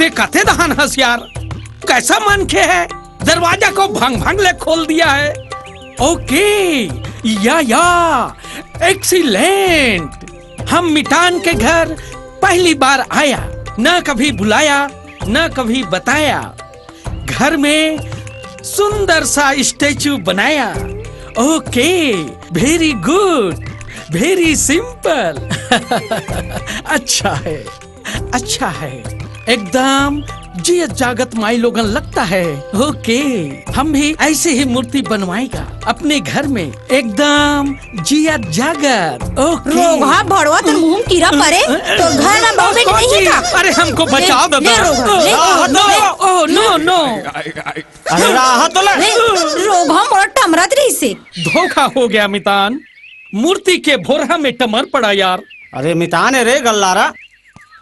ते कथे दहान हस यार, कैसा मन के है, दरवाजा को भंग भंग ले खोल दिया है। ओके, या एक्सीलेंट। हम मितान के घर पहली बार आया, न कभी बुलाया न कभी बताया। घर में सुंदर सा स्टेचू बनाया। Okay, very good, very simple. अच्छा है, अच्छा है, एकदम जियत जागत माई लोगन लगता है। ओके, हम भी ऐसे ही मूर्ति बनवाएगा अपने घर में, एकदम जियत जागत। ओके। रोगा भड़वा तो मुंह में कीड़ा पड़े तो घर में बहुबेट नहीं का। अरे हमको बचाओ दादा। नो। अरे राहत ले। रोगा मोड़ा टमरत रही से। धोखा हो गया मितान, मूर्ति के भोरहा में टमर पड़ा यार। अरे मितान रे गल्लारा,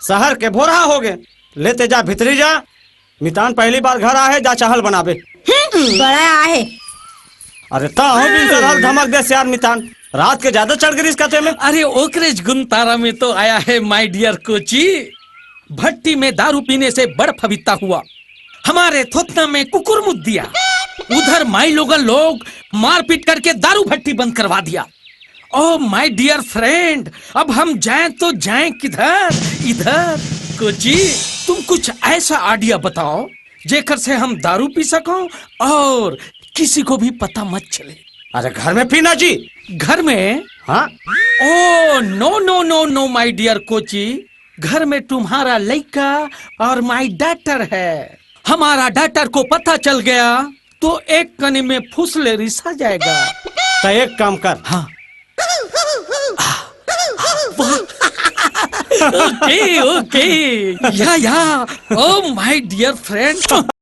शहर के भोरहा हो गए। लेते जा भीतरी जा। मितान पहली बार घर आए, जा चाहल बनाबे। बड़ा आहे। अरे धमक दे यार मितान, रात के ज्यादा चढ़ गई कथे में। अरे ओकरेज गुनतारा में तो आया है माय डियर कोची। भट्टी में दारू पीने से बड़ फविता हुआ, हमारे थोतना में कुकुर मुद दिया। उधर माई लोग मारपीट करके दारू भट्टी बंद करवा दिया। ओह माय डियर फ्रेंड, अब हम जाएं तो जाएं किधर? इधर। कोची, तुम कुछ ऐसा आइडिया बताओ जेकर से हम दारू पी सको और किसी को भी पता मत चले। अरे घर में पीना जी। घर में? हाँ। Oh no my dear Kochi, घर में तुम्हारा लड़का और माय डॉटर है। हमारा डॉटर को पता चल गया तो एक कनी में फुसले रिसा जाएगा। तो एक काम कर। हाँ। ओके, या, ओ माय डियर फ्रेंड।